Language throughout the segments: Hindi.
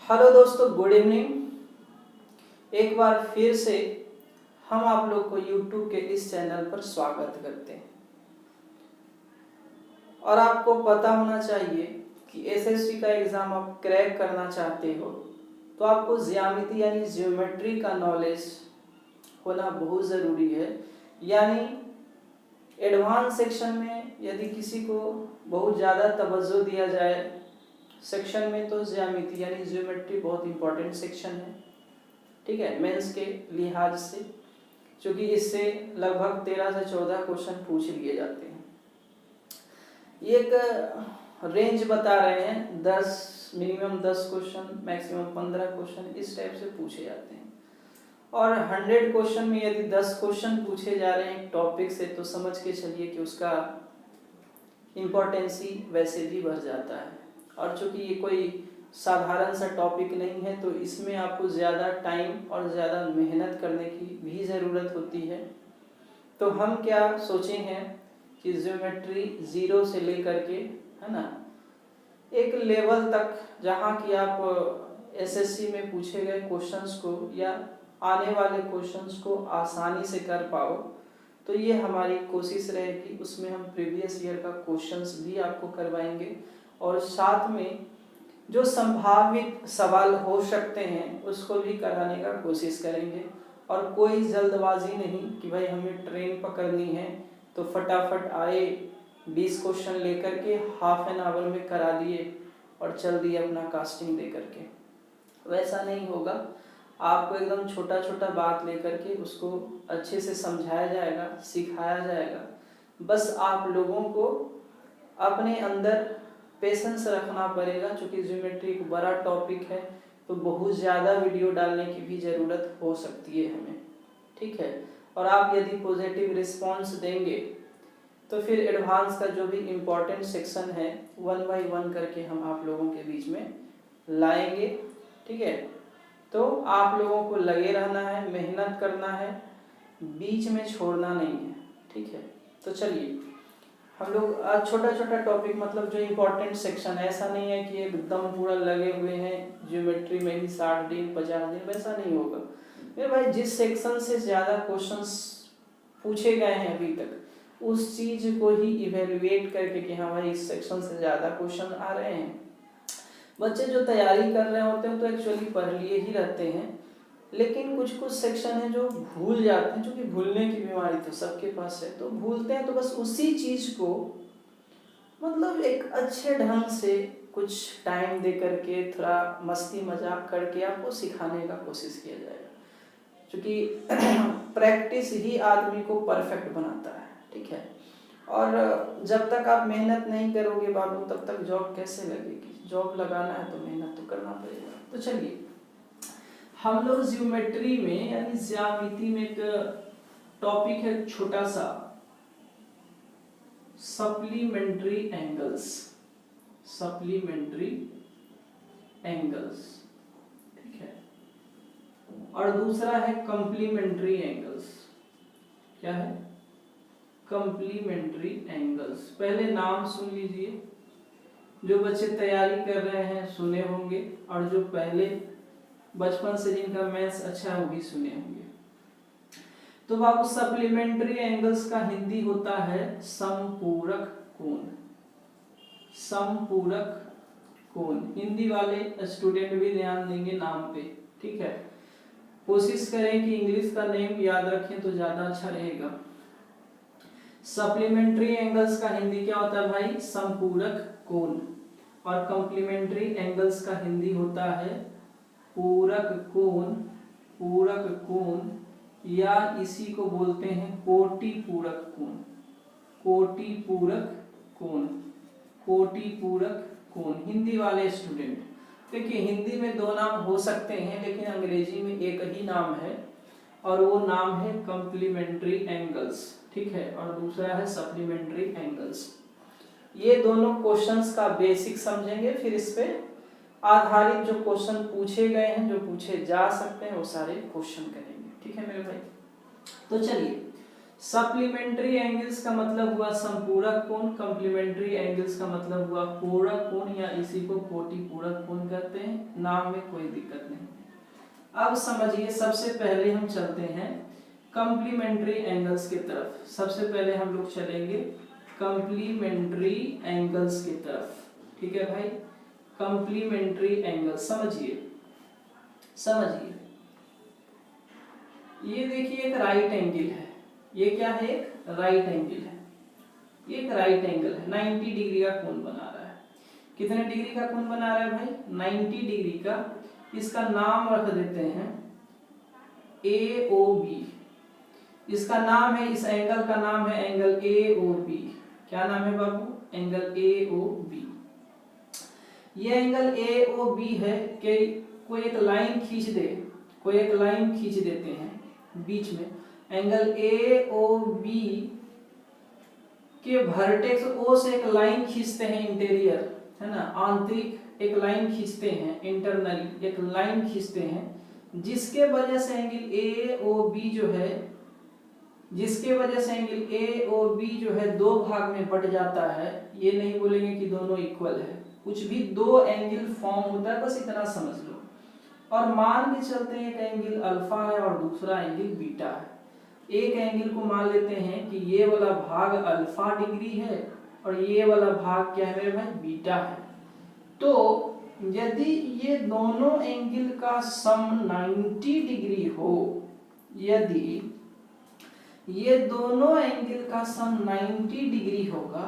हेलो दोस्तों, गुड इवनिंग। एक बार फिर से हम आप लोग को YouTube के इस चैनल पर स्वागत करते हैं। और आपको पता होना चाहिए कि एसएससी का एग्ज़ाम आप क्रैक करना चाहते हो तो आपको ज्यामिति यानी ज्योमेट्री का नॉलेज होना बहुत ज़रूरी है। यानी एडवांस सेक्शन में यदि किसी को बहुत ज़्यादा तवज्जो दिया जाए सेक्शन में तो ज्यामिति यानी ज्योमेट्री बहुत इंपॉर्टेंट सेक्शन है, ठीक है, मेंस के लिहाज से, क्योंकि इससे लगभग 13 से 14 क्वेश्चन पूछ लिए जाते हैं। एक रेंज बता रहे हैं 10 मिनिमम 10 क्वेश्चन मैक्सिमम 15 क्वेश्चन इस टाइप से पूछे जाते हैं। और 100 क्वेश्चन में यदि 10 क्वेश्चन पूछे जा रहे हैं एक टॉपिक से तो समझ के चलिए कि उसका इम्पोर्टेंसी वैसे भी बढ़ जाता है। और चूँकि ये कोई साधारण सा टॉपिक नहीं है तो इसमें आपको ज़्यादा टाइम और ज़्यादा मेहनत करने की भी ज़रूरत होती है। तो हम क्या सोचे हैं कि ज्योमेट्री 0 से लेकर के, है ना, एक लेवल तक जहाँ कि आप एसएससी में पूछे गए क्वेश्चंस को या आने वाले क्वेश्चंस को आसानी से कर पाओ, तो ये हमारी कोशिश रहेगी। उसमें हम प्रीवियस ईयर का क्वेश्चंस भी आपको करवाएंगे और साथ में जो संभावित सवाल हो सकते हैं उसको भी कराने का कोशिश करेंगे। और कोई जल्दबाजी नहीं कि भाई हमें ट्रेन पकड़नी है तो फटाफट आए 20 क्वेश्चन लेकर के हाफ एन आवर में करा दिए और चल दिए अपना कास्टिंग दे करके, वैसा नहीं होगा। आपको एकदम छोटा छोटा बात लेकर के उसको अच्छे से समझाया जाएगा, सिखाया जाएगा। बस आप लोगों को अपने अंदर पेशेंस रखना पड़ेगा, क्योंकि ज्योमेट्री एक बड़ा टॉपिक है तो बहुत ज़्यादा वीडियो डालने की भी ज़रूरत हो सकती है हमें, ठीक है। और आप यदि पॉजिटिव रिस्पांस देंगे तो फिर एडवांस का जो भी इम्पोर्टेंट सेक्शन है 1 बाय 1 करके हम आप लोगों के बीच में लाएंगे, ठीक है। तो आप लोगों को लगे रहना है, मेहनत करना है, बीच में छोड़ना नहीं है, ठीक है। तो चलिए हम लोग आज छोटा छोटा टॉपिक, मतलब जो इम्पोर्टेंट सेक्शन है, ऐसा नहीं है कि एकदम पूरा लगे हुए हैं ज्योमेट्री में ही 60 दिन 50 दिन, वैसा नहीं होगा मेरे भाई। जिस सेक्शन से ज़्यादा क्वेश्चंस पूछे गए हैं अभी तक उस चीज़ को ही इवेल्युएट करके कि हाँ भाई इस सेक्शन से ज़्यादा क्वेश्चन आ रहे हैं। बच्चे जो तैयारी कर रहे होते हैं तो एक्चुअली पढ़ लिए ही रहते हैं, लेकिन कुछ कुछ सेक्शन है जो भूल जाते हैं, क्योंकि भूलने की बीमारी तो सबके पास है, तो भूलते हैं। तो बस उसी चीज़ को मतलब एक अच्छे ढंग से कुछ टाइम दे करके थोड़ा मस्ती मजाक करके आपको सिखाने का कोशिश किया जाएगा, क्योंकि प्रैक्टिस ही आदमी को परफेक्ट बनाता है, ठीक है। और जब तक आप मेहनत नहीं करोगे बाबू तब तक जॉब कैसे लगेगी। जॉब लगाना है तो मेहनत तो करना पड़ेगा। तो चलिए हम लोग ज्योमेट्री में यानी ज्यामिति में एक टॉपिक है छोटा सा, सप्लीमेंट्री एंगल्स। सप्लीमेंट्री एंगल्स, ठीक है। और दूसरा है कंप्लीमेंट्री एंगल्स। क्या है? Complementary angles. पहले नाम सुन लीजिए, जो बच्चे तैयारी कर रहे हैं सुने होंगे, और जो पहले बचपन से जिनका मैथ्स अच्छा है वो भी सुने होंगे। तो बाबू सप्लीमेंट्री एंगल्स का हिंदी होता है समपूरक कोण। समपूरक कोण। हिंदी वाले स्टूडेंट भी ध्यान देंगे नाम पे, ठीक है। कोशिश करें कि इंग्लिश का नेम याद रखें तो ज्यादा अच्छा रहेगा। सप्लीमेंट्री एंगल्स का हिंदी क्या होता है भाई? समपूरक कोण। और कंप्लीमेंट्री एंगल्स का हिंदी होता है पूरक कोण। पूरक कोण, या इसी को बोलते हैं कोटि पूरक कोण। कोटि पूरक कोण। कोटि पूरक कोण। हिंदी वाले स्टूडेंट देखिए, हिंदी में 2 नाम हो सकते हैं लेकिन अंग्रेजी में एक ही नाम है, और वो नाम है कंप्लीमेंट्री एंगल्स, ठीक है। और दूसरा है सप्लीमेंट्री एंगल्स। ये दोनों क्वेश्चंस का बेसिक समझेंगे, फिर इस पे आधारित जो क्वेश्चन पूछे गए हैं, जो पूछे जा सकते हैं, वो सारे क्वेश्चन करेंगे, ठीक है मेरे भाई। तो चलिए सप्लीमेंट्री एंगल्स का मतलब हुआ संपूरक कोण, कॉम्प्लीमेंट्री एंगल्स का मतलब हुआ पूरक कोण, या इसी को कोटि पूरक कोण कहते हैं। नाम में कोई दिक्कत नहीं। अब समझिए, सबसे पहले हम चलते हैं कॉम्प्लीमेंट्री एंगल्स की तरफ। सबसे पहले हम लोग चलेंगे कॉम्प्लीमेंट्री एंगल्स की तरफ। ठीक है भाई, कॉम्प्लीमेंट्री एंगल समझिए। ये देखिए एक राइट एंगल है, ये क्या है, एक राइट एंगल है। ये एक राइट एंगल है, 90 डिग्री का कोण बना रहा है। कितने डिग्री का कोण बना रहा है भाई, 90 डिग्री का। इसका नाम रख देते हैं AOB। इसका नाम है, इस एंगल का नाम है एंगल AOB। क्या नाम है बाबू, एंगल AOB। ये एंगल AOB है कि कोई एक लाइन खींच दे, कोई एक लाइन खींच देते हैं बीच में। एंगल AOB के वर्टेक्स O से एक लाइन खींचते हैं, इंटीरियर है ना, आंतरिक एक लाइन खींचते हैं, इंटरनली एक लाइन खींचते हैं, जिसके वजह से एंगल AOB जो है, जिसके वजह से एंगल AOB जो है दो भाग में बट जाता है। ये नहीं बोलेंगे कि दोनों इक्वल है, कुछ भी दो एंगल फॉर्म होता है, बस इतना समझ लो। और मान के चलते हैं एक एंगल अल्फा है और दूसरा एंगल बीटा है। एक एंगल को मान लेते हैं कि ये वाला भाग अल्फा डिग्री है और ये वाला भाग क्या है मेरे भाई, बीटा है। तो यदि ये दोनों एंगल का सम 90 डिग्री हो, यदि ये दोनों एंगल का सम 90 डिग्री होगा,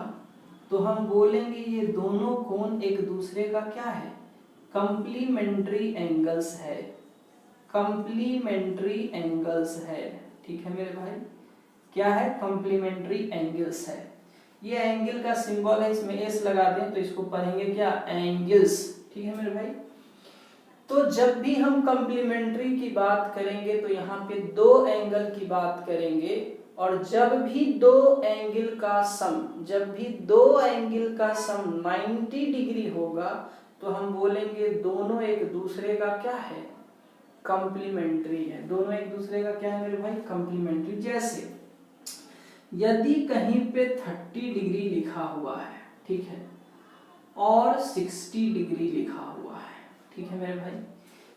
तो हम बोलेंगे ये दोनों कोण एक दूसरे का क्या है, कॉम्प्लीमेंट्री एंगल्स है। कॉम्प्लीमेंट्री एंगल्स है, ठीक है मेरे भाई, क्या है, कॉम्प्लीमेंट्री एंगल्स है। ये एंगल का सिंबल है, इसमें एस लगा दें तो इसको पढ़ेंगे क्या, एंगल्स। ठीक है मेरे भाई। तो जब भी हम कॉम्प्लीमेंट्री की बात करेंगे तो यहाँ पे दो एंगल की बात करेंगे, और जब भी दो एंगल का सम, जब भी दो एंगल का सम 90 डिग्री होगा, तो हम बोलेंगे दोनों एक दूसरे का क्या है, कॉम्प्लीमेंट्री है। दोनों एक दूसरे का क्या है मेरे भाई, कॉम्प्लीमेंट्री। जैसे यदि कहीं पे 30 डिग्री लिखा हुआ है, ठीक है, और 60 डिग्री लिखा हुआ है, ठीक है मेरे भाई,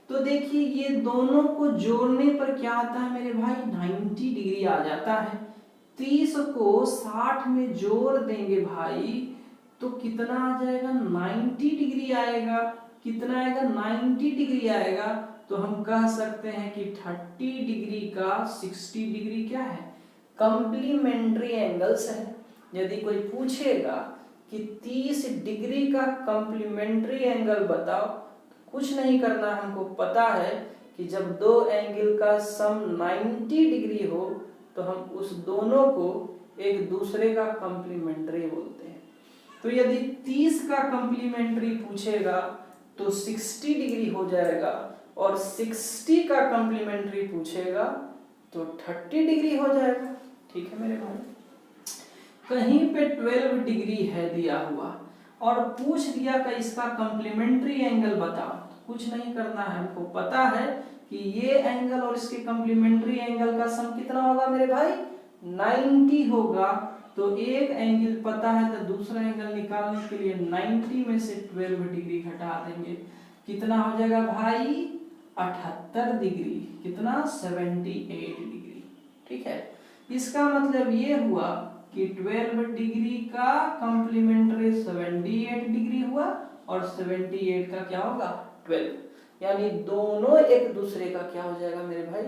तो देखिए ये दोनों को जोड़ने पर क्या आता है मेरे भाई, 90 डिग्री आ जाता है। 30 को 60 में जोड़ देंगे भाई तो कितना आ जाएगा, 90 डिग्री आएगा। कितना आएगा, 90 डिग्री आएगा। तो हम कह सकते हैं कि 30 डिग्री का 60 डिग्री क्या है, कॉम्प्लीमेंट्री एंगल्स है। यदि कोई पूछेगा कि 30 डिग्री का कॉम्प्लीमेंट्री एंगल बताओ, कुछ नहीं करना, हमको पता है कि जब दो एंगल का सम 90 डिग्री हो तो हम उस दोनों को एक दूसरे का कॉम्प्लीमेंट्री बोलते हैं। तो यदि 30 का कॉम्प्लीमेंट्री पूछेगा तो 60 डिग्री हो जाएगा, और 60 का कॉम्प्लीमेंट्री पूछेगा तो 30 डिग्री हो जाएगा। ठीक है मेरे भाई। कहीं पे 12 डिग्री है दिया हुआ और पूछ दिया कि इसका कॉम्प्लीमेंट्री एंगल बताओ, कुछ नहीं करना है, हमको पता है कि ये एंगल और इसके कॉम्प्लीमेंट्री एंगल का सम कितना होगा मेरे भाई, 90 होगा। तो एक एंगल पता है तो दूसरा एंगल निकालने के लिए 90 में से 12 डिग्री घटा देंगे, कितना हो जाएगा भाई, 78 डिग्री। कितना, 78 डिग्री। ठीक है, इसका मतलब ये हुआ कि 12 डिग्री का कॉम्प्लीमेंट्री 78 डिग्री हुआ, और 78 का क्या होगा, 12, यानी दोनों एक दूसरे का क्या हो जाएगा मेरे भाई,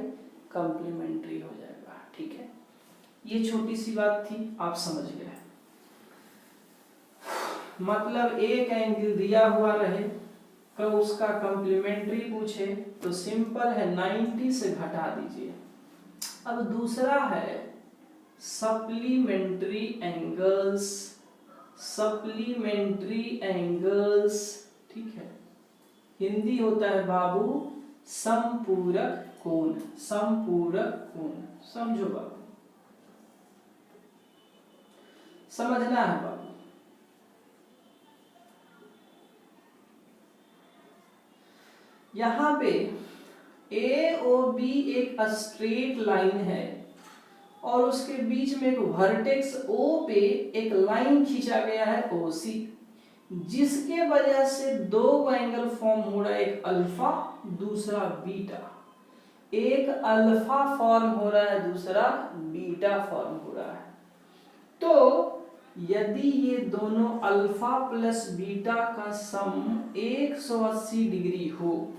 कॉम्प्लीमेंट्री हो जाएगा। ठीक है, ये छोटी सी बात थी, आप समझ गए। मतलब एक एंगल दिया हुआ रहे तो उसका कॉम्प्लीमेंट्री पूछे तो सिंपल है, 90 से घटा दीजिए। अब दूसरा है सप्लीमेंट्री एंगल्स। सप्लीमेंट्री एंगल्स, ठीक है, हिंदी होता है बाबू समपूरक कोण। समपूरक कोण, समझो बाबू, समझना है बाबू। यहां पे AOB एक स्ट्रेट लाइन है और उसके बीच में एक वर्टेक्स O पे एक लाइन खींचा गया है OC, जिसके वजह से दो एंगल फॉर्म हो रहा है, एक अल्फा दूसरा बीटा, एक अल्फा फॉर्म हो रहा है दूसरा बीटा फॉर्म हो रहा है। तो यदि ये दोनों अल्फा प्लस बीटा का सम 180 डिग्री हो,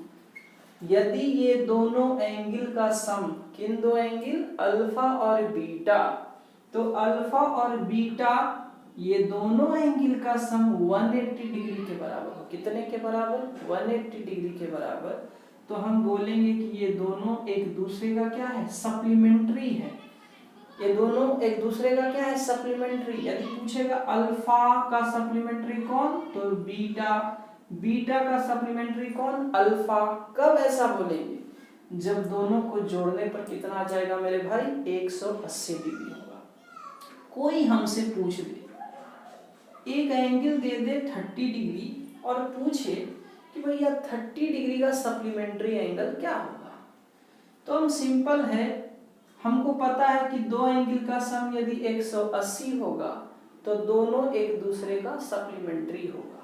यदि ये दोनों एंगल का सम, किन दो एंगल, अल्फा और बीटा, तो अल्फा और बीटा ये दोनों एंगल का सम 180 डिग्री के बराबर हो। कितने के बराबर? 180 डिग्री के बराबर। तो हम बोलेंगे कि ये दोनों एक दूसरे का क्या है, सप्लीमेंट्री है। ये दोनों एक दूसरे का क्या है, सप्लीमेंट्री। यदि पूछेगा अल्फा का सप्लीमेंट्री कौन, तो बीटा, बीटा का सप्लीमेंट्री कौन, अल्फा। कब ऐसा बोलेंगे? जब दोनों को जोड़ने पर कितना आ जाएगा मेरे भाई, 180 डिग्री होगा। कोई हमसे पूछ दे, एक एंगल दे दे 30 डिग्री और पूछे कि भैया 30 डिग्री का सप्लीमेंट्री एंगल क्या होगा, तो हम सिंपल है, हमको पता है कि दो एंगल का सम यदि 180 होगा तो दोनों एक दूसरे का सप्लीमेंट्री होगा।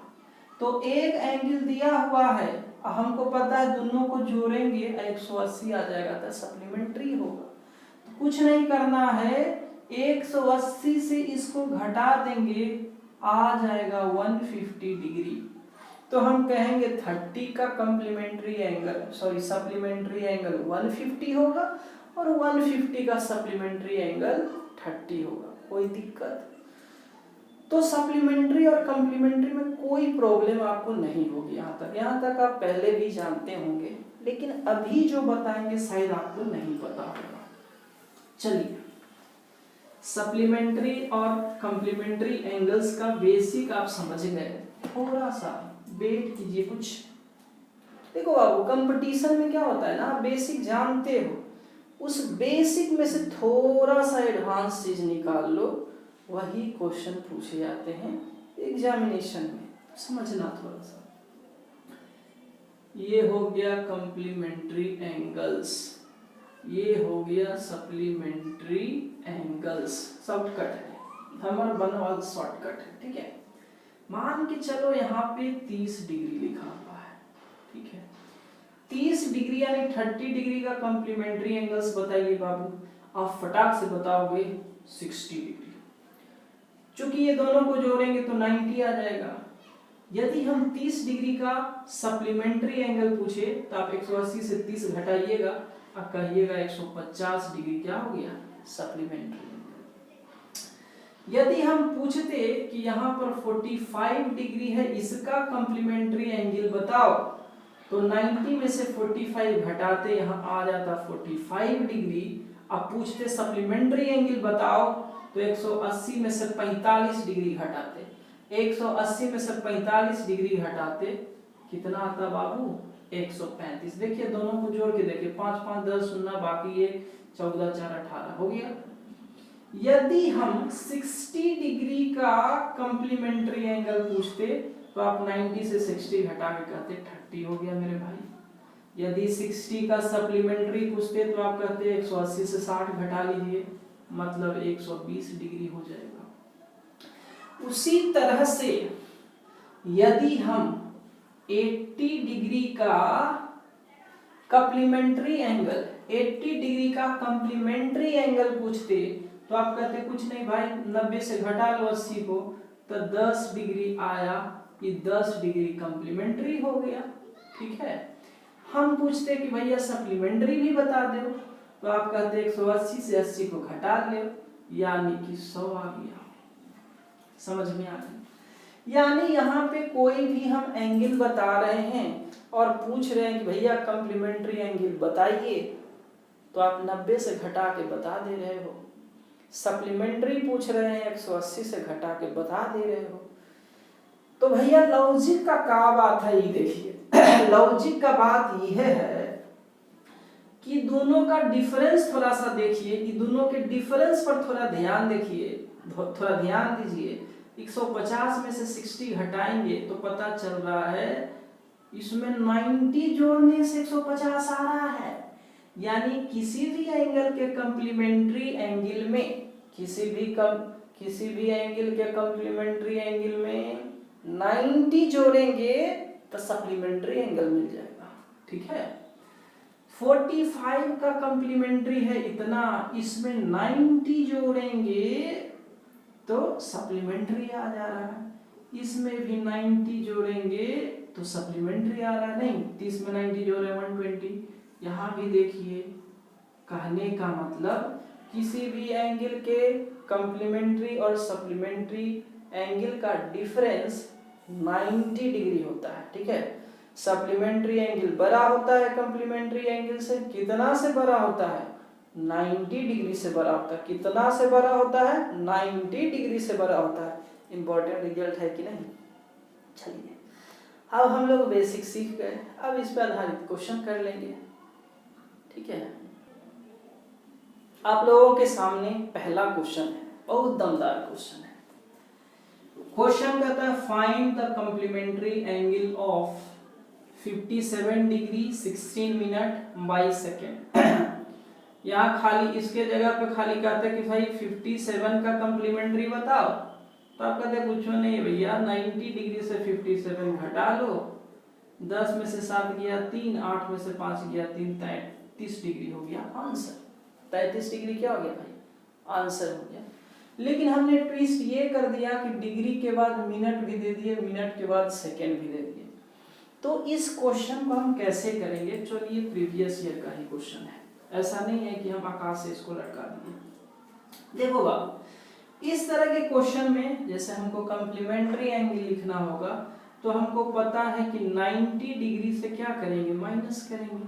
तो एक एंगल दिया हुआ है, हमको पता है दोनों को जोड़ेंगे 180 आ जाएगा, तो सप्लीमेंट्री होगा। तो कुछ नहीं करना है, 180 से इसको घटा देंगे, आ जाएगा 150 डिग्री। तो हम कहेंगे 30 का complementary angle, sorry supplementary angle 150 होगा और 150 का सप्लीमेंट्री एंगल 30 होगा। कोई दिक्कत? तो सप्लीमेंट्री और कम्प्लीमेंट्री में कोई प्रॉब्लम आपको नहीं होगी। यहाँ तक आप पहले भी जानते होंगे, लेकिन अभी जो बताएंगे शायद आपको नहीं पता होगा। चलिए, सप्लीमेंट्री और कम्प्लीमेंट्री एंगल्स का बेसिक आप समझ गए। थोड़ा सा वेट कीजिए कुछ। देखो बाबू, कंपटीशन में क्या होता है ना, आप बेसिक जानते हो, उस बेसिक में से थोड़ा सा एडवांस चीज निकाल लो, वही क्वेश्चन पूछे जाते हैं एग्जामिनेशन में, समझना थोड़ा सा। ये हो गया कम्प्लीमेंट्री एंगल्स, ये हो गया सप्लीमेंट्री एंगल्स। शॉर्टकट है, नंबर 1 वाला शॉर्टकट है, ठीक है। मान के चलो यहाँ पे 30 डिग्री लिखा हुआ है, ठीक है। 30 डिग्री यानी 30 डिग्री का कम्प्लीमेंट्री एंगल्स बताइए बाबू। आप फटाक से बताओगे 60 डिग्री। चूंकि ये दोनों को जोड़ेंगे तो 90 आ जाएगा। यदि हम 30 डिग्री का सप्लीमेंट्री एंगल पूछे तो आप 180 से 30 घटाइएगा और कहिएगा 150 डिग्री क्या हो गया, सप्लीमेंट्री। यदि हम पूछते कि यहाँ पर 45 डिग्री है, इसका कम्प्लीमेंट्री एंगल बताओ, तो 90 में से 45 घटाते यहाँ आ जाता 45 डिग्री। अब पूछते सप्लीमेंट्री एंगल बताओ, तो 180 में से 45 डिग्री घटाते, 180 में से 45 डिग्री घटाते कितना आता बाबू, 135। देखिए दोनों को जोड़ के देखिए, 5 5 10 शून्य, बाकी ये 14 4 18 हो गया। यदि हम 60 डिग्री का कम्प्लीमेंट्री एंगल पूछते तो आप 90 से 60 घटा के कहते 30 हो गया मेरे भाई। यदि 60 का सप्लीमेंट्री पूछते तो आप कहते 180 से 60 घटा लीजिए, मतलब 120 डिग्री हो जाएगा। उसी तरह से यदि हम 80 डिग्री का कम्प्लीमेंट्री एंगल, 80 डिग्री का कम्प्लीमेंट्री एंगल पूछते तो आप कहते कुछ नहीं भाई, 90 से घटा लो 80 को, तो 10 डिग्री आया, ये 10 डिग्री कम्प्लीमेंट्री हो गया, ठीक है। हम पूछते कि भैया सप्लीमेंट्री भी बता दो, तो आप कहते 180 से 80 को घटा ले, यानी कि 100 आ गया। समझ में आ गया? यानी यहाँ पे कोई भी हम एंगल बता रहे हैं और पूछ रहे हैं कि भैया कम्प्लीमेंट्री एंगल बताइए, तो आप 90 से घटा के बता दे रहे हो। सप्लीमेंट्री पूछ रहे हैं, 180 से घटा के बता दे रहे हो। तो भैया लॉजिक का क्या बात है, ये देखिए लॉजिक का बात यह है कि दोनों का डिफरेंस थोड़ा सा देखिए, कि दोनों के डिफरेंस पर थोड़ा ध्यान देखिए, थोड़ा ध्यान दीजिए। 150 में से 60 घटाएंगे तो पता चल रहा है इसमें 90 जोड़ने से 150 आ रहा है। यानी किसी भी एंगल के कम्प्लीमेंट्री एंगल में, किसी भी एंगल के कम्प्लीमेंट्री एंगल में 90 जोड़ेंगे तो सप्लीमेंट्री एंगल मिल जाएगा। ठीक है, 45 का कम्प्लीमेंट्री है इतना, इसमें 90 जोड़ेंगे तो सप्लीमेंट्री आ जा रहा है, इसमें भी 90 जोड़ेंगे तो सप्लीमेंट्री आ रहा है। नहीं, 30 में 90 जोड़े 120। यहाँ भी देखिए, कहने का मतलब किसी भी एंगल के कम्प्लीमेंट्री और सप्लीमेंट्री एंगल का डिफरेंस 90 डिग्री होता है। ठीक है, सप्लीमेंट्री एंगल बड़ा होता है कम्प्लीमेंट्री एंगल से, कितना से बड़ा होता है? 90 डिग्री से बड़ा होता है। कितना से बड़ा होता है? 90 डिग्री से बड़ा होता है। इंपॉर्टेंट रिजल्ट है कि नहीं? चलिए, अब हम लोग बेसिक सीख गए, अब इस पर आधारित क्वेश्चन कर लेंगे। ठीक है, आप लोगों के सामने पहला क्वेश्चन है, बहुत दमदार क्वेश्चन है। क्वेश्चन कहता है find the complementary angle of 57 degree 16 minute by second. यहाँ खाली इसके जगह पे खाली कहते हैं कि भाई 57 का कम्प्लीमेंट्री बताओ, तो आप कहते हैं कुछ नहीं भैया, 90 डिग्री से 57 घटा लो, 10 में से 7 गया 3, 8 में से 5 गया 3, 33 डिग्री हो गया आंसर। 33 डिग्री क्या हो गया भाई? आंसर हो गया। लेकिन हमने ट्विस्ट ये कर दिया कि डिग्री के बाद मिनट भी दे दिए, मिनट के बाद सेकेंड भी दे दिए। तो इस क्वेश्चन को हम कैसे करेंगे? चलिए, प्रीवियस ईयर का ही क्वेश्चन है, ऐसा नहीं है कि हम आकाश से इसको लटका दिए। देखो बाबू, इस तरह के क्वेश्चन में जैसे हमको कम्प्लीमेंट्री एंगल लिखना होगा, तो हमको पता है कि 90 डिग्री से क्या करेंगे? माइनस करेंगे।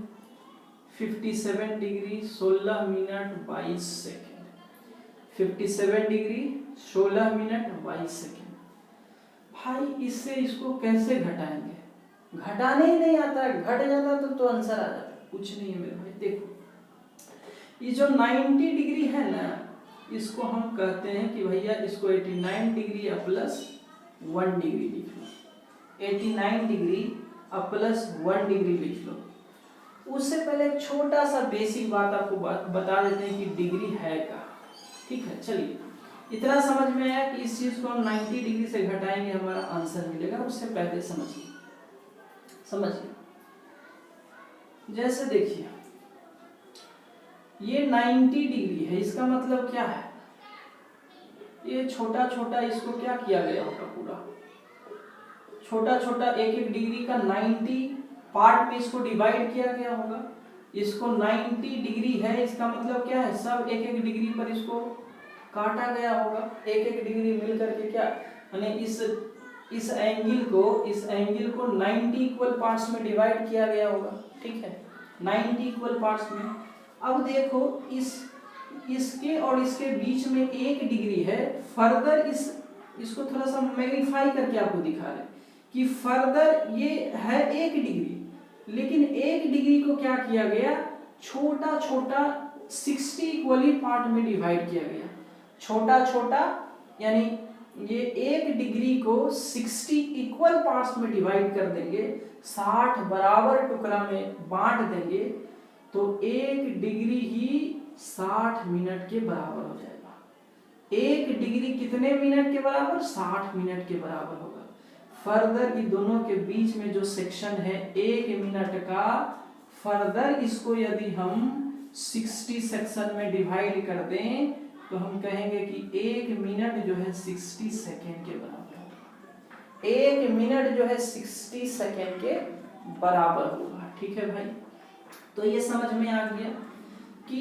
57 degree 16 minute 22 second, 57 degree 16 minute 22 second. भाई इससे इसको कैसे घटाएंगे? घटाने ही नहीं आता है, घट जाता तो आंसर आ जाता। कुछ नहीं है मेरे भाई, देखो ये जो 90 डिग्री है ना, इसको हम कहते हैं कि भैया इसको 89 डिग्री प्लस 1 डिग्री लिख लो। 89 डिग्री प्लस 1 डिग्री लिख लो। उससे पहले एक छोटा सा बेसिक बात आपको बता देते हैं कि डिग्री है क्या। ठीक है, चलिए, इतना समझ में आया कि इस चीज को हम 90 डिग्री से घटाएंगे हमारा आंसर मिलेगा। उससे पहले समझिए, जैसे देखिए ये 90 डिग्री है, इसका मतलब क्या है? ये छोटा छोटा इसको क्या किया गया होगा? पूरा छोटा छोटा एक एक डिग्री का 90 पार्ट में इसको डिवाइड किया गया होगा। इसको 90 डिग्री है, इसका मतलब क्या है? सब एक एक डिग्री पर इसको काटा गया होगा। एक एक डिग्री मिल करके क्या, यानी इस एंगल को 90 इक्वल पार्ट्स में डिवाइड किया गया होगा। ठीक है, 90 इक्वल पार्ट्स में। अब देखो इसके और इसके बीच में 1 डिग्री है। फर्दर इसको थोड़ा सा मैग्नीफाई करके आपको दिखा रहे कि फर्दर ये है 1 डिग्री, लेकिन 1 डिग्री को क्या किया गया? छोटा छोटा 60 इक्वली पार्ट में डिवाइड किया गया। छोटा छोटा यानी ये 1 डिग्री को 60 इक्वल पार्ट्स में डिवाइड कर देंगे, 60 बराबर टुकड़ा में बांट देंगे, तो 1 डिग्री ही 60 मिनट के बराबर हो जाएगा। 1 डिग्री कितने मिनट के बराबर? 60 मिनट के बराबर होगा। फर्दर इन दोनों के बीच में जो सेक्शन है 1 मिनट का, फर्दर इसको यदि हम 60 सेक्शन में डिवाइड कर दें तो हम कहेंगे कि 1 मिनट जो है 60 सेकेंड के बराबर होगा। 1 मिनट जो है 60 सेकेंड के बराबर होगा। ठीक है भाई, तो ये समझ में आ गया कि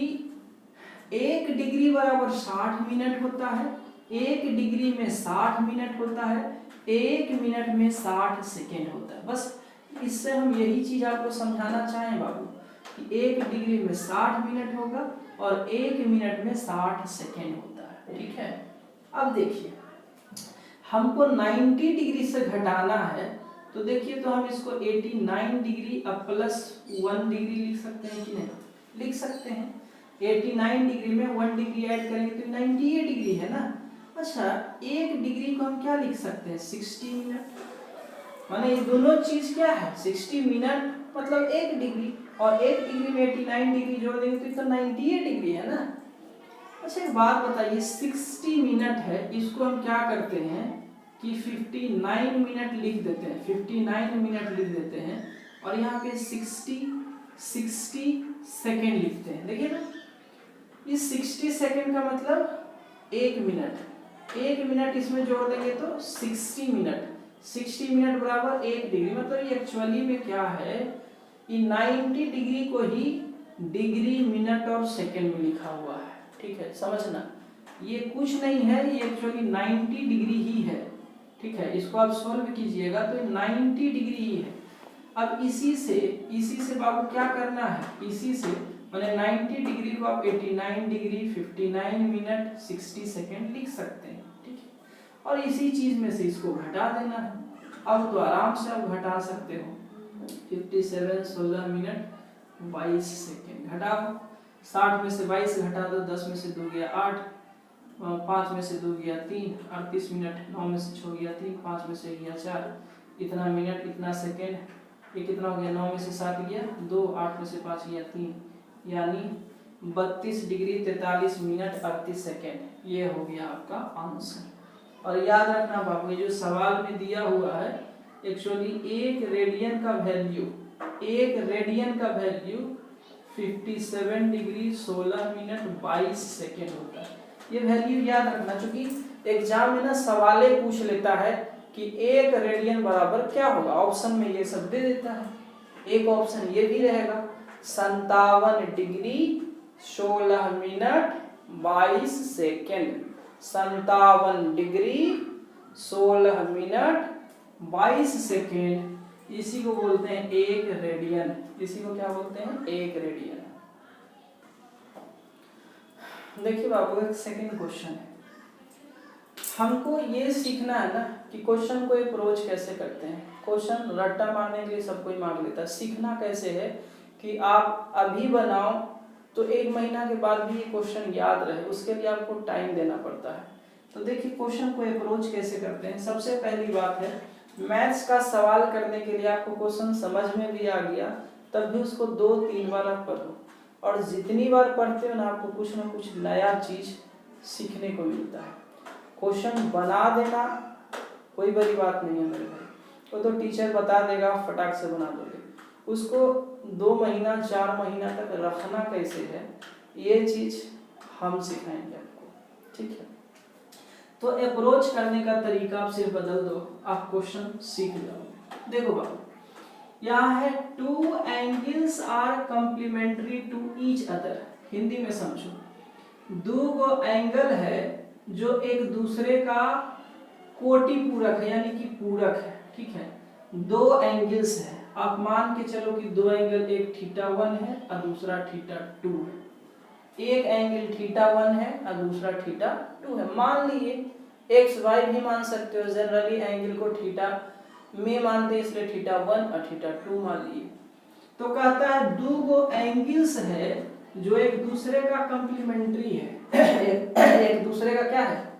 1 डिग्री बराबर 60 मिनट होता है, 1 डिग्री में 60 मिनट होता है, 1 मिनट में 60 सेकेंड होता है। बस इससे हम यही चीज आपको समझाना चाहें बाबू कि 1 डिग्री में 60 मिनट होगा और 1 मिनट में 60 सेकेंड होता है। ठीक है, अब देखिए हमको 90 डिग्री से घटाना है, तो देखिए तो हम इसको 89 डिग्री प्लस 1 डिग्री लिख सकते हैं कि नहीं? लिख सकते हैं। 89 डिग्री में 1 डिग्री ऐड करेंगे तो 98 डिग्री है ना। अच्छा, 1 डिग्री को हम क्या लिख सकते हैं? 60 मिनट माने ये दोनों चीज क्या है 60 मिनट मतलब 1 डिग्री, और 1 डिग्री में 89 डिग्री जोड़ देंगे तो 98 डिग्री है ना। अच्छा एक बात बताइए, 60 मिनट है, इसको हम क्या करते हैं कि 59 मिनट लिख देते हैं, 59 मिनट लिख देते हैं, और यहाँ पे 60 सेकेंड लिखते हैं। देखिए ना, इस 60 सेकेंड का मतलब 1 मिनट, 1 मिनट इसमें जोड़ देंगे तो 60 मिनट, 60 मिनट बराबर 1 डिग्री। मतलब ये एक्चुअली में क्या है, ये 90 डिग्री को ही डिग्री मिनट और सेकेंड में लिखा हुआ है। ठीक है, समझना, ये कुछ नहीं है, ये एक्चुअली 90 डिग्री ही है। ठीक है, इसको आप सोल्व कीजिएगा तो 90 डिग्री ही है। अब इसी से बाबू क्या करना है, इसी से मैंने 90 डिग्री को आप 89 डिग्री 59 मिनट 60 सेकेंड लिख सकते हैं। ठीक है, और इसी चीज में से इसको घटा देना है। अब तो आराम से आप घटा सकते हो, 57 16 मिनट 22 सेकेंड घटाओ, 60 में से 22 घटा दो, 10 में से 2 गया 8, 5 में से 2 गया 3, 38 मिनट, 9 में से 6 गया 3, 5 में से गया 4, इतना मिनट इतना सेकेंड, ये कितना हो गया, 9 में से 7 गया 2, 8 में से 5 गया 3, यानी 32 डिग्री 43 मिनट 38 सेकेंड। ये हो गया आपका आंसर। और याद रखना बाबू, ये जो सवाल में दिया हुआ है एक्चुअली 1 रेडियन का वैल्यू, 1 रेडियन का वैल्यू 57 डिग्री 16 मिनट 22 सेकेंड होता है। ये वैल्यू याद रखना, क्योंकि एग्जाम में ना सवाले पूछ लेता है कि 1 रेडियन बराबर क्या होगा, ऑप्शन में ये सब दे देता है। एक ऑप्शन ये भी रहेगा 57 degree 16 minute 22 second, 57 degree 16 minute 22 second, इसी को बोलते हैं 1 रेडियन। इसी को क्या बोलते हैं, 1 रेडियन। देखिए बाबू, एक सेकंड क्वेश्चन है, हमको ये सीखना है ना कि क्वेश्चन को अप्रोच कैसे करते हैं। क्वेश्चन रट्टा मारने के लिए सब कोई मार लेता है, सीखना कैसे है कि आप अभी बनाओ तो 1 महीना के बाद भी ये क्वेश्चन याद रहे, उसके लिए आपको टाइम देना पड़ता है। तो देखिए क्वेश्चन को अप्रोच कैसे करते हैं। सबसे पहली बात है, मैथ्स का सवाल करने के लिए आपको क्वेश्चन समझ में भी आ गया तब भी उसको 2-3 बार आप पढ़ो, और जितनी बार पढ़ते हो ना आपको कुछ ना कुछ नया चीज सीखने को मिलता है। क्वेश्चन बना देना कोई बड़ी बात नहीं है मेरे भाई, वो तो टीचर बता देगा, फटाक से बना दोगे। उसको 2 महीना 4 महीना तक रखना कैसे है, ये चीज हम सिखाएंगे आपको। ठीक है, तो अप्रोच करने का तरीका आप सिर्फ बदल दो, आप क्वेश्चन सीख जाओ। देखो बाबू, यहाँ है 2 angles are complementary to each other. Hindi में समझो, 2 एंगल है जो एक दूसरे का कोटि पूरक है, यानी कि पूरक है। ठीक है, 2 एंगल्स है, आप मान के चलो कि 2 एंगल, एक θ1 है और दूसरा θ2 है। एक एंगल θ1 है और दूसरा θ2 है। मान लिए एक्स वाई भी मान सकते हो, जनरली एंगल को थीटा में मानते हैं इसलिए θ1 और θ2 मान लिए। तो कहता है 2 एंगल्स है जो एक दूसरे का कॉम्प्लीमेंट्री है। एक दूसरे का क्या है,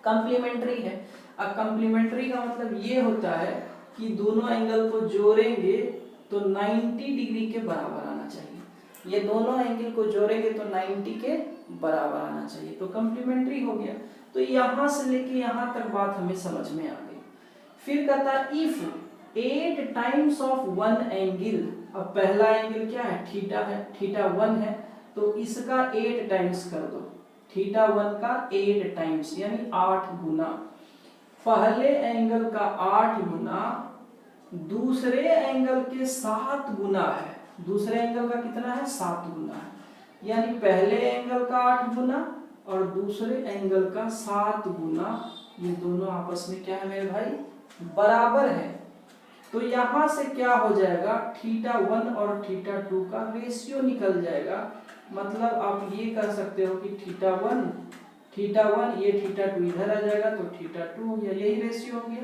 कॉम्प्लीमेंट्री है। अब कॉम्प्लीमेंट्री का मतलब ये होता है कि दोनों एंगल को जोड़ेंगे तो 90 डिग्री के बराबर आना चाहिए। ये दोनों एंगल को जोड़ेंगे तो 90 के बराबर आना चाहिए, तो कॉम्प्लीमेंट्री हो गया। तो यहाँ से लेके यहाँ तक बात हमें समझ में आ गई। फिर कहता है इफ 8 टाइम्स ऑफ 1 एंगल, अब पहला एंगल क्या है, थीटा है, θ1 है, तो इसका 8 टाइम्स कर दो, θ1 का 8 टाइम्स यानी 8 गुना। पहले एंगल का 8 गुना दूसरे एंगल के 7 गुना है। दूसरे एंगल का कितना है, 7 गुना है, यानी पहले एंगल का 8 गुना और दूसरे एंगल का 7 गुना, ये दोनों आपस में क्या है मेरे भाई, बराबर है। तो यहाँ से क्या हो जाएगा, θ1 और θ2 का रेशियो निकल जाएगा। मतलब आप ये कर सकते हो कि θ1 ये θ2 इधर आ जाएगा तो θ2 हो गया, यही रेशियो हो गया।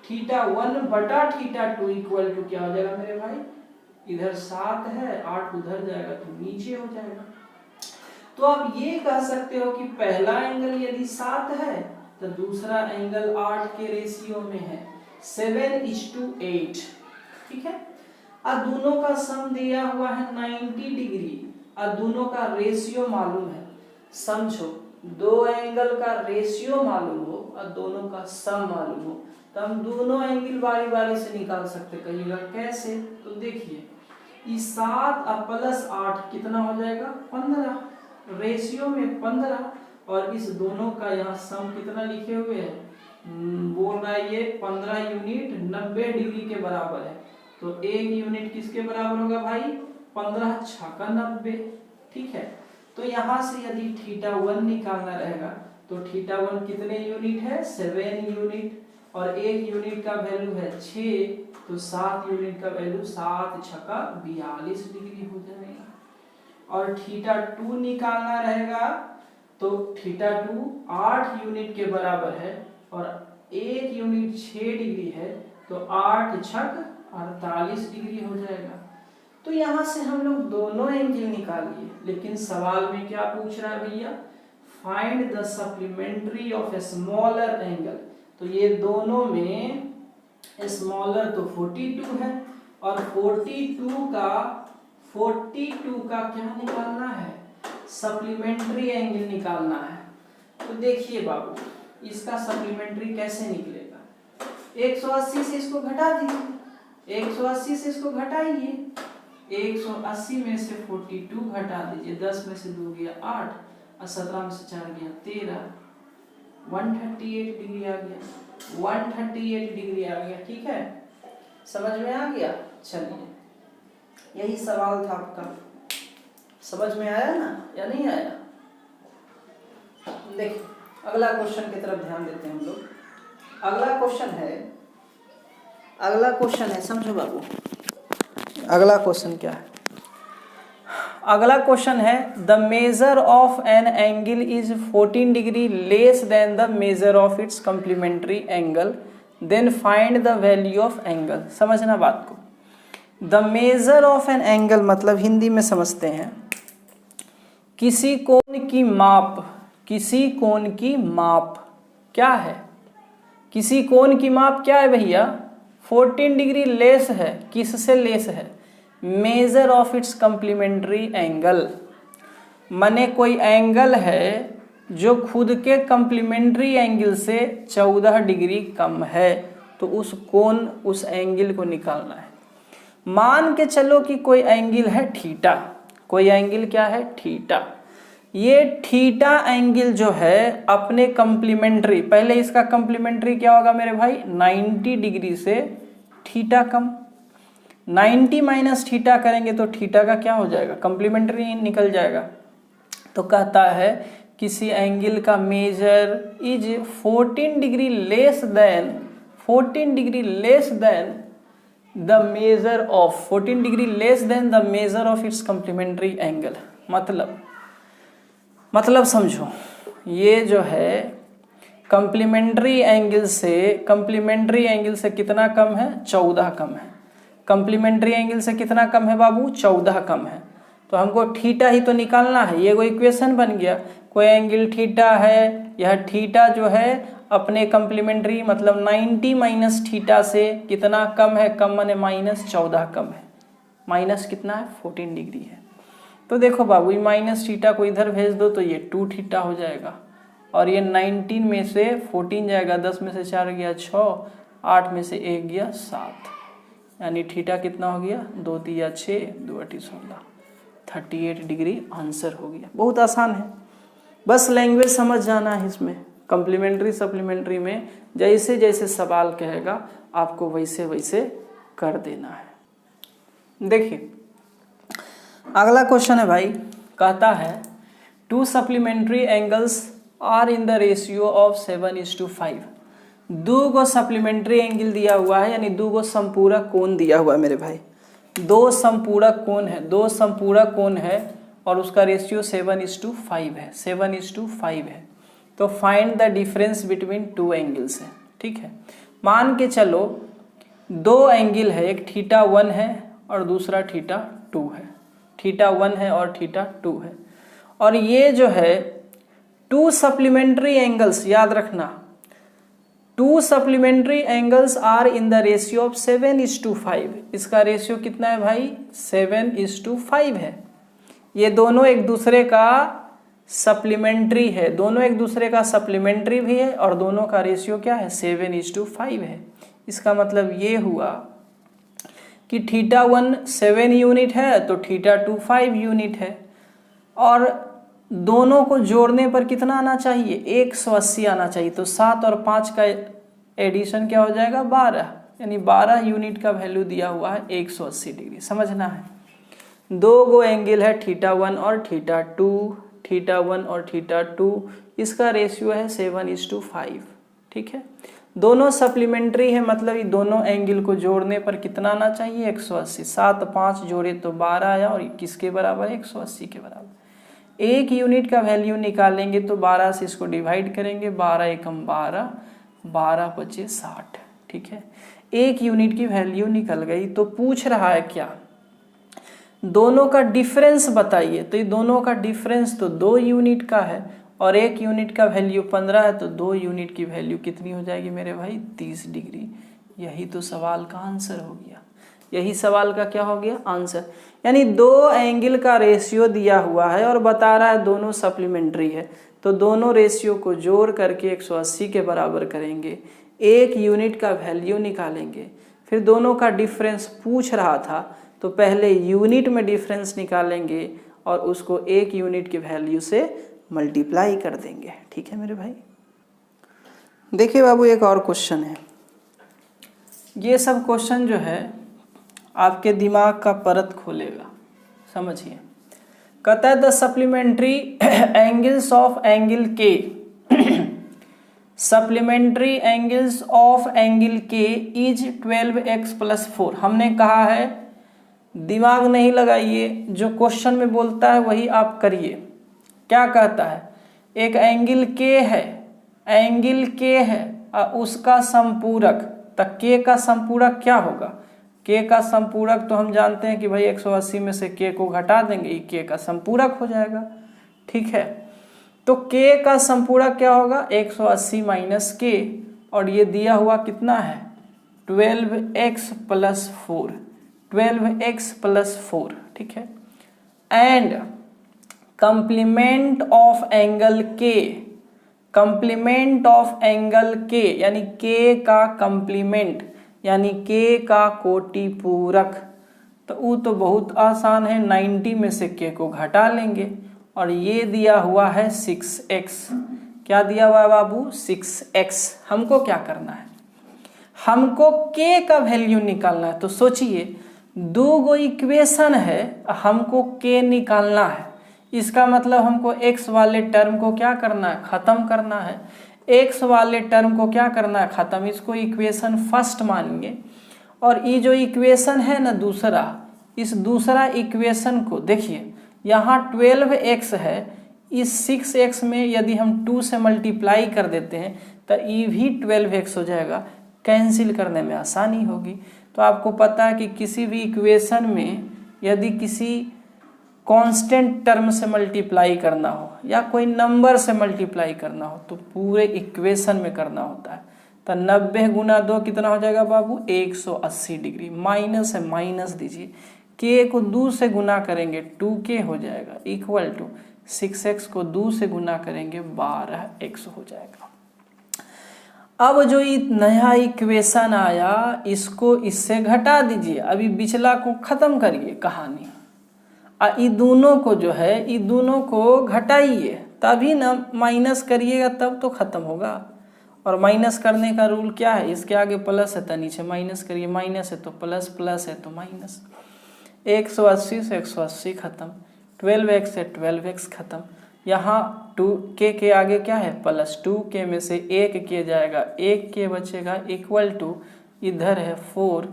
θ1 बटा θ2 इक्वल टू क्या हो जाएगा मेरे भाई, इधर 7 है 8 उधर जाएगा तो नीचे हो जाएगा। तो आप ये कह सकते हो कि पहला एंगल यदि 7 है तो दूसरा एंगल 8 के रेशियो में है। 7:8, ठीक है। अब दोनों का सम दिया हुआ है 90 डिग्री और दोनों का रेशियो मालूम है। समझो, दो एंगल का रेशियो मालूम हो और दोनों का सम मालूम हो तो हम दोनों एंगल बारी बारी से निकाल सकते। कहिएगा कैसे? तो देखिए, इस 7 और प्लस 8 कितना हो जाएगा? 15, रेशियो में 15, और इस दोनों का यहाँ सम कितना लिखे हुए हैं? बोल रहा है ये 15 यूनिट 90 डिग्री के बराबर है। तो 1 यूनिट किसके बराबर होगा भाई? 15 छक्का 90, ठीक है। तो यहाँ से यदि θ1 निकालना रहेगा तो θ1 कितने यूनिट है? 7 यूनिट, और 1 यूनिट का वैल्यू है 6, तो 7 यूनिट का वैल्यू 7 छक्का 42 डिग्री हो जाएगा। और θ2 निकालना रहेगा तो θ2 8 यूनिट के बराबर है और 1 यूनिट 6 डिग्री है, तो 8 छक 48 डिग्री हो जाएगा। तो यहाँ से हम लोग दोनों एंगल निकालिए, लेकिन सवाल में क्या पूछ रहा है भैया? Find the supplementary of a smaller angle. तो ये दोनों में स्मॉलर तो 42 है और 42 का क्या निकालना है? सप्लीमेंट्री एंगल निकालना है। तो देखिए बाबू, इसका सप्लीमेंट्री कैसे निकलेगा? 180 से इसको घटा दीजिए, 180 से इसको घटाइए, 180 में से 42 घटा दीजिए, 10 में से 2 गया 8 और 17 में से 4 गया 13, 138 डिग्री आ गया, 138 डिग्री आ गया, ठीक है। समझ में आ गया? चलिए, यही सवाल था आपका। समझ में आया ना या नहीं आया? देखिए, अगला क्वेश्चन की तरफ ध्यान देते हैं हम लोग। अगला क्वेश्चन है, समझो बाबू, अगला क्वेश्चन क्या है? अगला क्वेश्चन है, the measure of an angle is 14 degree less than the measure of its complementary angle, then find the value of angle. समझना बात को। The measure of an angle मतलब हिंदी में समझते हैं, किसी कोण की माप। किसी कोण की माप क्या है? किसी कोण की माप क्या है भैया? 14 डिग्री लेस है। किससे लेस है? Measure of its complementary angle. माने कोई एंगल है जो खुद के कम्प्लीमेंट्री एंगल से 14 डिग्री कम है, तो उस कोण, उस एंगल को निकालना है। मान के चलो कि कोई एंगल है थीटा। कोई एंगल क्या है? थीटा। ये थीटा एंगल जो है अपने कम्प्लीमेंट्री, पहले इसका कम्प्लीमेंट्री क्या होगा मेरे भाई? 90 डिग्री से थीटा कम। 90 माइनस थीटा करेंगे तो थीटा का क्या हो जाएगा? कम्प्लीमेंट्री निकल जाएगा। तो कहता है किसी एंगल का measure is 14 degree less than the measure of 14 degree less than the measure of its complementary angle. मतलब समझो, ये जो है कम्प्लीमेंट्री एंगल से कितना कम है? 14 कम है। कम्प्लीमेंट्री एंगल से कितना कम है बाबू? 14 कम है। तो हमको थीटा ही तो निकालना है। ये कोई इक्वेशन बन गया। कोई एंगल थीटा है, यह थीटा जो है अपने कम्प्लीमेंट्री मतलब 90 माइनस थीटा से कितना कम है? कम माने माइनस 14 कम है। माइनस कितना है? 14 डिग्री है। तो देखो बाबू, ये माइनस थीटा को इधर भेज दो तो ये 2 थीटा हो जाएगा, और ये 19 में से 14 जाएगा, 10 में से 4 गया 6, 8 में से 1 गया 7, यानी थीटा कितना हो गया? 2 तिया 6, 2 अठी 16, 38 डिग्री आंसर हो गया। बहुत आसान है, बस लैंग्वेज समझ जाना है इसमें। कम्प्लीमेंट्री सप्लीमेंट्री में जैसे जैसे सवाल कहेगा आपको वैसे वैसे कर देना है। देखिए, अगला क्वेश्चन है भाई, कहता है 2 supplementary angles are in the ratio of 7:5। 2 को सप्लीमेंट्री एंगल दिया हुआ है, यानी 2 को संपूरक कोण दिया हुआ है मेरे भाई। 2 संपूरक कोण है और उसका रेशियो 7:5 है। 7:5 है। तो find the difference between 2 angles है। ठीक है, मान के चलो 2 एंगल है, एक θ1 है और दूसरा θ2 है। θ1 है और θ2 है, और ये जो है 2 सप्लीमेंट्री एंगल्स, याद रखना 2 supplementary angles are in the ratio of 7:5। इसका रेशियो कितना है भाई? 7:5 है। ये दोनों एक दूसरे का सप्लीमेंट्री है, दोनों एक दूसरे का सप्लीमेंट्री भी है और दोनों का रेशियो क्या है? 7:5 है। इसका मतलब ये हुआ कि θ1 7 यूनिट है तो θ2 5 यूनिट है, और दोनों को जोड़ने पर कितना आना चाहिए? 180 आना चाहिए। तो 7 और 5 का एडिशन क्या हो जाएगा? 12, यानी 12 यूनिट का वैल्यू दिया हुआ है 180 डिग्री। समझना है, दो गो एंगल है θ1 और θ2, θ1 और θ2, इसका रेशियो है 7:5। ठीक है, दोनों सप्लीमेंट्री है, मतलब ये दोनों एंगल को जोड़ने पर कितना आना चाहिए? 180। 7 5 जोड़े तो 12 आया, और किसके बराबर? 180 के बराबर। 1 यूनिट का वैल्यू निकालेंगे तो 12 से इसको डिवाइड करेंगे, 12 एकम 12, 12 पचे 60। ठीक है, 1 यूनिट की वैल्यू निकल गई। तो पूछ रहा है क्या? दोनों का डिफरेंस बताइए। तो ये दोनों का डिफरेंस तो 2 यूनिट का है, और 1 यूनिट का वैल्यू 15 है, तो 2 यूनिट की वैल्यू कितनी हो जाएगी मेरे भाई? 30 डिग्री। यही तो सवाल का आंसर हो गया, यही सवाल का क्या हो गया? आंसर। यानी 2 एंगल का रेशियो दिया हुआ है और बता रहा है दोनों सप्लीमेंट्री है, तो दोनों रेशियो को जोड़ करके 180 के बराबर करेंगे, 1 यूनिट का वैल्यू निकालेंगे। फिर दोनों का डिफरेंस पूछ रहा था, तो पहले यूनिट में डिफरेंस निकालेंगे और उसको 1 यूनिट की वैल्यू से मल्टीप्लाई कर देंगे। ठीक है मेरे भाई। देखिए बाबू, एक और क्वेश्चन है। ये सब क्वेश्चन जो है आपके दिमाग का परत खोलेगा, समझिए। कहता है the supplementary angles of angle के सप्लीमेंट्री एंगल्स ऑफ एंगल के इज 12x + 4। हमने कहा है दिमाग नहीं लगाइए, जो क्वेश्चन में बोलता है वही आप करिए। क्या कहता है? एक एंगल के है, एंगल के है उसका संपूरक, तो के का संपूरक क्या होगा? के का संपूरक तो हम जानते हैं कि भाई 180 में से के को घटा देंगे, के का संपूरक हो जाएगा। ठीक है, तो के का संपूरक क्या होगा? 180 - के, और ये दिया हुआ कितना है? 12x + 4, 12x + 4। ठीक है, एंड कंप्लीमेंट ऑफ एंगल के, कंप्लीमेंट ऑफ एंगल के यानी के का कंप्लीमेंट यानी के का कोटि पूरक। तो वो तो बहुत आसान है, 90 में से के को घटा लेंगे, और ये दिया हुआ है 6x। क्या दिया हुआ है बाबू? 6x। हमको क्या करना है? हमको के का वैल्यू निकालना है। तो सोचिए, 2 गो इक्वेशन है, हमको के निकालना है। इसका मतलब हमको x वाले टर्म को क्या करना है? खत्म करना है। x वाले टर्म को क्या करना है? खत्म। इसको इक्वेशन फर्स्ट मानेंगे, और ये जो इक्वेशन है ना दूसरा, इस दूसरा इक्वेशन को देखिए, यहाँ 12x है, इस 6x में यदि हम 2 से मल्टीप्लाई कर देते हैं तो ये भी 12x हो जाएगा, कैंसिल करने में आसानी होगी। तो आपको पता है कि किसी भी इक्वेशन में यदि किसी कांस्टेंट टर्म से मल्टीप्लाई करना हो या कोई नंबर से मल्टीप्लाई करना हो तो पूरे इक्वेशन में करना होता है। तो 90 × 2 कितना हो जाएगा बाबू? 180 डिग्री। माइनस है, माइनस दीजिए, के को 2 से गुना करेंगे 2k हो जाएगा, इक्वल टू 6x को 2 से गुना करेंगे 12x हो जाएगा। अब जो ये नया इक्वेशन आया, इसको इससे घटा दीजिए, अभी पिछला को खत्म करिए कहानी। ये दोनों को जो है, ये दोनों को घटाइए, तभी ना माइनस करिएगा तब तो खत्म होगा। और माइनस करने का रूल क्या है? इसके आगे प्लस है तो नीचे माइनस करिए, माइनस है तो प्लस, प्लस है तो माइनस। 180 से 180 खत्म, 12x से 12x खत्म। यहाँ 2k के आगे क्या है? प्लस, 2k में से 1k जाएगा, 1k बचेगा, इक्वल टू इधर है 4,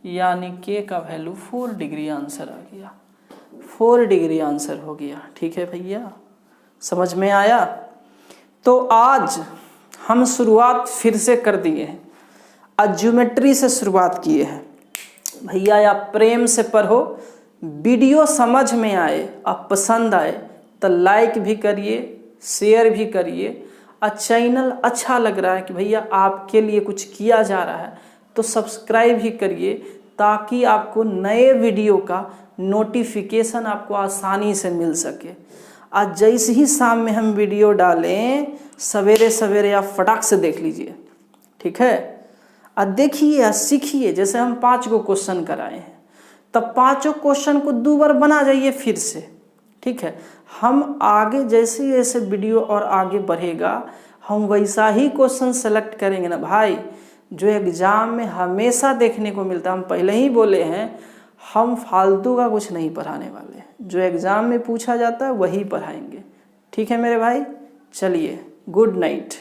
यानी k का वैल्यू 4 डिग्री आंसर आ गया। 4 डिग्री आंसर हो गया। ठीक है भैया, समझ में आया? तो आज हम शुरुआत फिर से कर दिए हैं, आज ज्योमेट्री से शुरुआत किए हैं। भैया आप प्रेम से पढ़ो, वीडियो समझ में आए, आप पसंद आए तो लाइक भी करिए, शेयर भी करिए, चैनल अच्छा लग रहा है कि भैया आपके लिए कुछ किया जा रहा है, तो सब्सक्राइब ही करिए, ताकि आपको नए वीडियो का नोटिफिकेशन आपको आसानी से मिल सके। आज जैसे ही शाम में हम वीडियो डालें, सवेरे सवेरे आप फटाक से देख लीजिए, ठीक है। अब देखिए, सीखिए। जैसे हम 5 को क्वेश्चन कराए हैं, तब 5 क्वेश्चन को 2 बार बना जाइए फिर से, ठीक है। हम आगे जैसे जैसे वीडियो और आगे बढ़ेगा, हम वैसा ही क्वेश्चन सेलेक्ट करेंगे ना भाई, जो एग्ज़ाम में हमेशा देखने को मिलता है। हम पहले ही बोले हैं, हम फालतू का कुछ नहीं पढ़ाने वाले, जो एग्ज़ाम में पूछा जाता है वही पढ़ाएंगे, ठीक है मेरे भाई। चलिए, गुड नाइट।